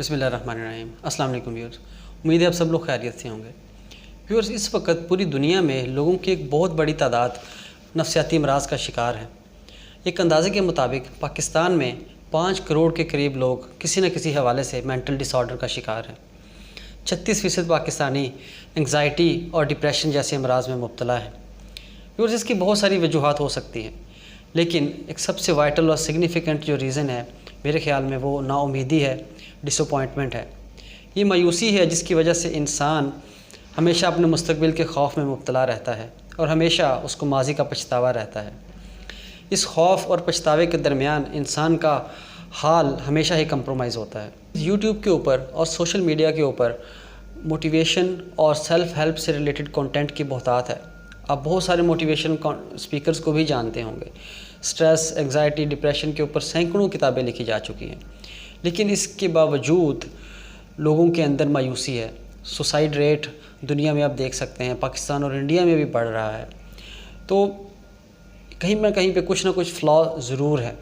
بسم اللہ الرحمن الرحیم۔ السلام علیکم ویورز، امید ہے آپ سب لوگ خیریت سے ہوں گے۔ ویورز، اس وقت پوری دنیا میں لوگوں کی ایک بہت بڑی تعداد نفسیاتی امراض کا شکار ہے۔ ایک اندازے کے مطابق پاکستان میں 5 کروڑ کے قریب لوگ کسی نہ کسی حوالے سے مینٹل ڈس آرڈر کا شکار ہیں۔ 36% پاکستانی انگزائٹی اور ڈپریشن جیسے امراض میں مبتلا ہیں۔ ویورز، اس کی بہت ساری وجوہات ہو سکتی ہیں، لیکن ایک سب سے وائٹل اور سگنیفیکنٹ جو ریزن ہے میرے خیال میں وہ نا امیدی ہے، ڈس اپوائنٹمنٹ ہے۔ یہ مایوسی ہے جس کی وجہ سے انسان ہمیشہ اپنے مستقبل کے خوف میں مبتلا رہتا ہے اور ہمیشہ اس کو ماضی کا پچھتاوا رہتا ہے۔ اس خوف اور پچھتاوے کے درمیان انسان کا حال ہمیشہ ہی کمپرومائز ہوتا ہے۔ یوٹیوب کے اوپر اور سوشل میڈیا کے اوپر موٹیویشن اور سیلف ہیلپ سے ریلیٹڈ کنٹینٹ کی بہتات ہے۔ آپ بہت سارے موٹیویشن اسپیکرز کو بھی جانتے ہوں گے۔ سٹریس، انگزائٹی، ڈپریشن کے اوپر سینکڑوں کتابیں لکھی جا چکی ہیں، لیکن اس کے باوجود لوگوں کے اندر مایوسی ہے۔ سوسائڈ ریٹ دنیا میں آپ دیکھ سکتے ہیں، پاکستان اور انڈیا میں بھی بڑھ رہا ہے۔ تو کہیں نہ کہیں پہ کچھ نہ کچھ فلا ضرور ہے،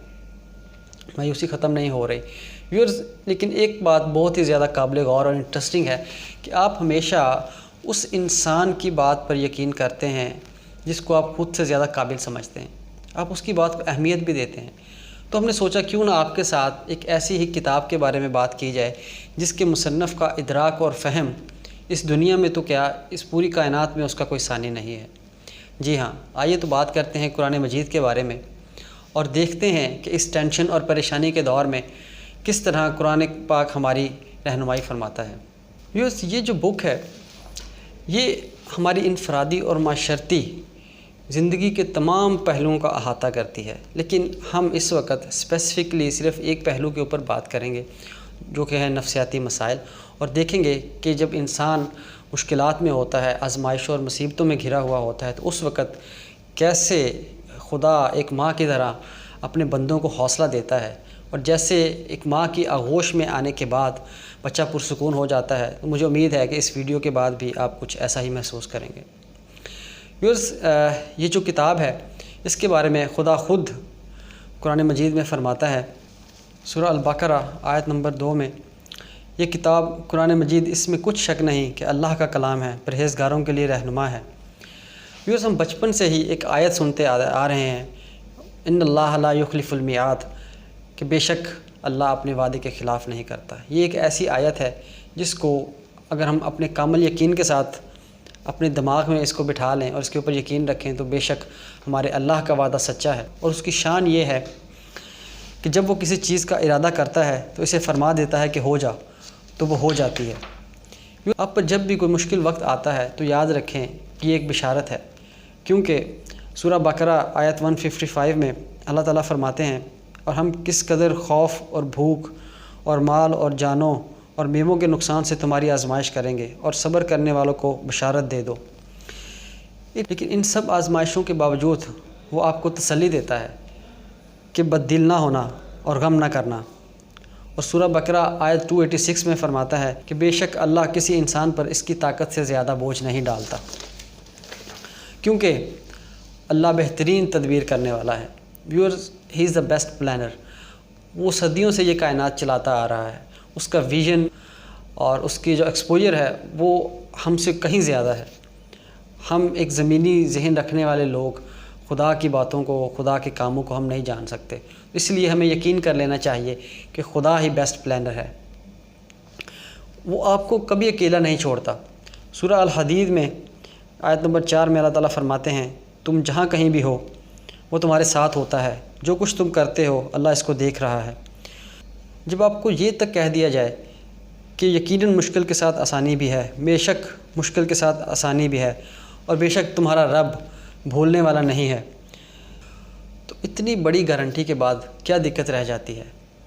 مایوسی ختم نہیں ہو رہی ویورز۔ لیکن ایک بات بہت ہی زیادہ قابل غور اور انٹرسٹنگ ہے کہ آپ ہمیشہ اس انسان کی بات پر یقین کرتے ہیں جس کو آپ خود سے زیادہ قابل سمجھتے ہیں، آپ اس کی بات کو اہمیت بھی دیتے ہیں۔ تو ہم نے سوچا کیوں نہ آپ کے ساتھ ایک ایسی ہی کتاب کے بارے میں بات کی جائے جس کے مصنف کا ادراک اور فہم اس دنیا میں تو کیا اس پوری کائنات میں اس کا کوئی ثانی نہیں ہے۔ جی ہاں، آئیے تو بات کرتے ہیں قرآن مجید کے بارے میں اور دیکھتے ہیں کہ اس ٹینشن اور پریشانی کے دور میں کس طرح قرآن پاک ہماری رہنمائی فرماتا ہے۔ یہ جو بک ہے یہ ہماری انفرادی اور معاشرتی زندگی کے تمام پہلوؤں کا احاطہ کرتی ہے، لیکن ہم اس وقت اسپیسیفکلی صرف ایک پہلو کے اوپر بات کریں گے جو کہ ہے نفسیاتی مسائل، اور دیکھیں گے کہ جب انسان مشکلات میں ہوتا ہے، آزمائشوں اور مصیبتوں میں گھرا ہوا ہوتا ہے، تو اس وقت کیسے خدا ایک ماں کی طرح اپنے بندوں کو حوصلہ دیتا ہے، اور جیسے ایک ماں کی آغوش میں آنے کے بعد بچہ پرسکون ہو جاتا ہے۔ تو مجھے امید ہے کہ اس ویڈیو کے بعد بھی آپ کچھ ایسا ہی محسوس کریں گے۔ ویورز، یہ جو کتاب ہے اس کے بارے میں خدا خود قرآن مجید میں فرماتا ہے، سورہ البقرہ آیت نمبر 2 میں، یہ کتاب قرآن مجید، اس میں کچھ شک نہیں کہ اللہ کا کلام ہے، پرہیزگاروں کے لیے رہنما ہے۔ ویورز، ہم بچپن سے ہی ایک آیت سنتے آ رہے ہیں، ان اللہ لا یخلف المیعاد، کہ بے شک اللہ اپنے وعدے کے خلاف نہیں کرتا۔ یہ ایک ایسی آیت ہے جس کو اگر ہم اپنے کامل یقین کے ساتھ اپنے دماغ میں اس کو بٹھا لیں اور اس کے اوپر یقین رکھیں تو بے شک ہمارے اللہ کا وعدہ سچا ہے، اور اس کی شان یہ ہے کہ جب وہ کسی چیز کا ارادہ کرتا ہے تو اسے فرما دیتا ہے کہ ہو جا، تو وہ ہو جاتی ہے۔ آپ پر جب بھی کوئی مشکل وقت آتا ہے تو یاد رکھیں کہ یہ ایک بشارت ہے، کیونکہ سورہ بقرہ آیت 155 میں اللہ تعالیٰ فرماتے ہیں، اور ہم کس قدر خوف اور بھوک اور مال اور جانوں اور میووں کے نقصان سے تمہاری آزمائش کریں گے، اور صبر کرنے والوں کو بشارت دے دو۔ لیکن ان سب آزمائشوں کے باوجود وہ آپ کو تسلی دیتا ہے کہ بد دل نہ ہونا اور غم نہ کرنا، اور سورہ بقرہ آیت 286 میں فرماتا ہے کہ بے شک اللہ کسی انسان پر اس کی طاقت سے زیادہ بوجھ نہیں ڈالتا، کیونکہ اللہ بہترین تدبیر کرنے والا ہے۔ Viewers, he is the best planner. وہ صدیوں سے یہ کائنات چلاتا آ رہا ہے، اس کا ویژن اور اس کی جو ایکسپوجر ہے وہ ہم سے کہیں زیادہ ہے۔ ہم ایک زمینی ذہن رکھنے والے لوگ خدا کی باتوں کو، خدا کے کاموں کو ہم نہیں جان سکتے، اس لیے ہمیں یقین کر لینا چاہیے کہ خدا ہی بیسٹ پلانر ہے۔ وہ آپ کو کبھی اکیلا نہیں چھوڑتا۔ سورہ الحدید میں آیت نمبر 4 میں اللہ تعالیٰ فرماتے ہیں، تم جہاں کہیں بھی ہو وہ تمہارے ساتھ ہوتا ہے، جو کچھ تم کرتے ہو اللہ اس کو دیکھ رہا ہے۔ جب آپ کو یہ تک کہہ دیا جائے کہ یقیناً مشکل کے ساتھ آسانی بھی ہے، بے شک مشکل کے ساتھ آسانی بھی ہے، اور بے شک تمہارا رب بھولنے والا نہیں ہے، تو اتنی بڑی گارنٹی کے بعد کیا دقت رہ جاتی ہے؟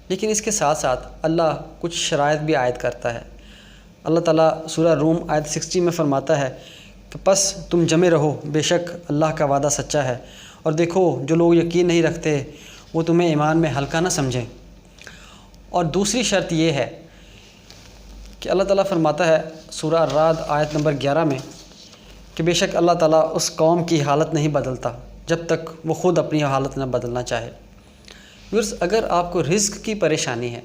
لیکن اس کے ساتھ ساتھ اللہ کچھ شرائط بھی عائد کرتا ہے۔ اللہ تعالیٰ سورہ روم آیت 60 میں فرماتا ہے کہ پس تم جمے رہو، بے شک اللہ کا وعدہ سچا ہے، اور دیکھو جو لوگ یقین نہیں رکھتے وہ تمہیں ایمان میں ہلکا نہ سمجھیں۔ اور دوسری شرط یہ ہے کہ اللہ تعالیٰ فرماتا ہے سورہ الرعد آیت نمبر 11 میں کہ بے شک اللہ تعالیٰ اس قوم کی حالت نہیں بدلتا جب تک وہ خود اپنی حالت نہ بدلنا چاہے۔ ویورز، اگر آپ کو رزق کی پریشانی ہے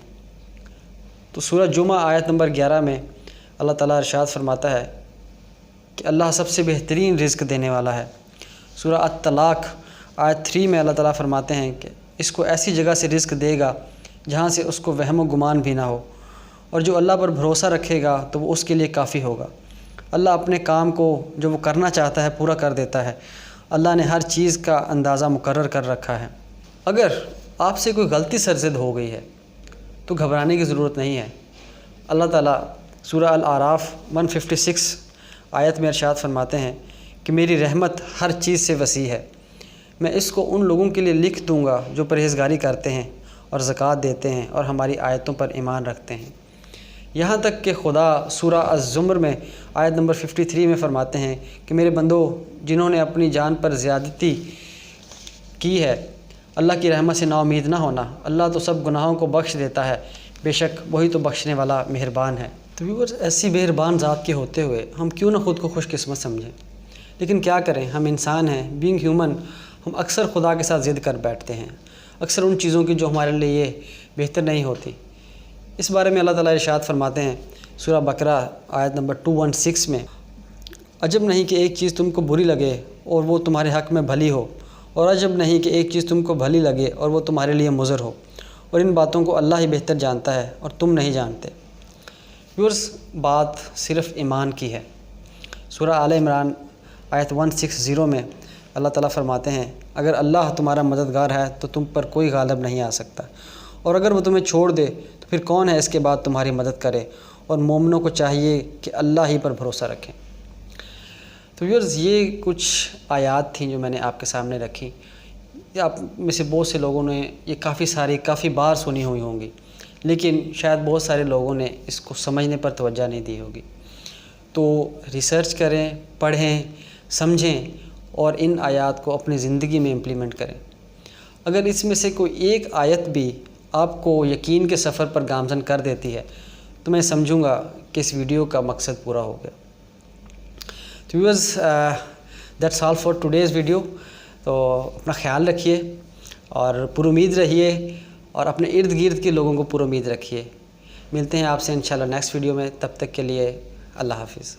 تو سورہ جمعہ آیت نمبر 11 میں اللہ تعالیٰ ارشاد فرماتا ہے کہ اللہ سب سے بہترین رزق دینے والا ہے۔ سورہ الطلاق آیت 3 میں اللہ تعالیٰ فرماتے ہیں کہ اس کو ایسی جگہ سے رزق دے گا جہاں سے اس کو وہم و گمان بھی نہ ہو، اور جو اللہ پر بھروسہ رکھے گا تو وہ اس کے لیے کافی ہوگا۔ اللہ اپنے کام کو جو وہ کرنا چاہتا ہے پورا کر دیتا ہے۔ اللہ نے ہر چیز کا اندازہ مقرر کر رکھا ہے۔ اگر آپ سے کوئی غلطی سرزد ہو گئی ہے تو گھبرانے کی ضرورت نہیں ہے۔ اللہ تعالیٰ سورہ الاعراف 156 آیت میں ارشاد فرماتے ہیں کہ میری رحمت ہر چیز سے وسیع ہے، میں اس کو ان لوگوں کے لیے لکھ دوں گا جو پرہیزگاری کرتے ہیں اور زکوٰۃ دیتے ہیں اور ہماری آیتوں پر ایمان رکھتے ہیں۔ یہاں تک کہ خدا سورہ الزمر میں آیت نمبر 53 میں فرماتے ہیں کہ میرے بندو جنہوں نے اپنی جان پر زیادتی کی ہے، اللہ کی رحمت سے نا امید نہ ہونا، اللہ تو سب گناہوں کو بخش دیتا ہے، بے شک وہی تو بخشنے والا مہربان ہے۔ تو ویورز، ایسی مہربان ذات کے ہوتے ہوئے ہم کیوں نہ خود کو خوش قسمت سمجھیں؟ لیکن کیا کریں، ہم انسان ہیں، بینگ ہیومن، ہم اکثر خدا کے ساتھ ضد کر بیٹھتے ہیں، اکثر ان چیزوں کی جو ہمارے لیے بہتر نہیں ہوتی۔ اس بارے میں اللہ تعالیٰ ارشاد فرماتے ہیں سورہ بقرہ آیت نمبر 216 میں، عجب نہیں کہ ایک چیز تم کو بری لگے اور وہ تمہارے حق میں بھلی ہو، اور عجب نہیں کہ ایک چیز تم کو بھلی لگے اور وہ تمہارے لیے مضر ہو، اور ان باتوں کو اللہ ہی بہتر جانتا ہے اور تم نہیں جانتے۔ ویورز، بات صرف ایمان کی ہے۔ سورہ آل عمران آیت 160 میں اللہ تعالیٰ فرماتے ہیں اگر اللہ تمہارا مددگار ہے تو تم پر کوئی غالب نہیں آ سکتا، اور اگر وہ تمہیں چھوڑ دے تو پھر کون ہے اس کے بعد تمہاری مدد کرے، اور مومنوں کو چاہیے کہ اللہ ہی پر بھروسہ رکھیں۔ تو ویورز، یہ کچھ آیات تھیں جو میں نے آپ کے سامنے رکھی۔ آپ میں سے بہت سے لوگوں نے یہ کافی بار سنی ہوئی ہوں گی، لیکن شاید بہت سارے لوگوں نے اس کو سمجھنے پر توجہ نہیں دی ہوگی۔ تو ریسرچ کریں، پڑھیں، سمجھیں اور ان آیات کو اپنی زندگی میں امپلیمنٹ کریں۔ اگر اس میں سے کوئی ایک آیت بھی آپ کو یقین کے سفر پر گامزن کر دیتی ہے تو میں سمجھوں گا کہ اس ویڈیو کا مقصد پورا ہو گیا۔ تو viewers, that's all for today's video. تو اپنا خیال رکھیے اور پر امید رہیے، اور اپنے ارد گرد کے لوگوں کو پر امید رکھیے۔ ملتے ہیں آپ سے انشاءاللہ نیکسٹ ویڈیو میں، تب تک کے لیے اللہ حافظ۔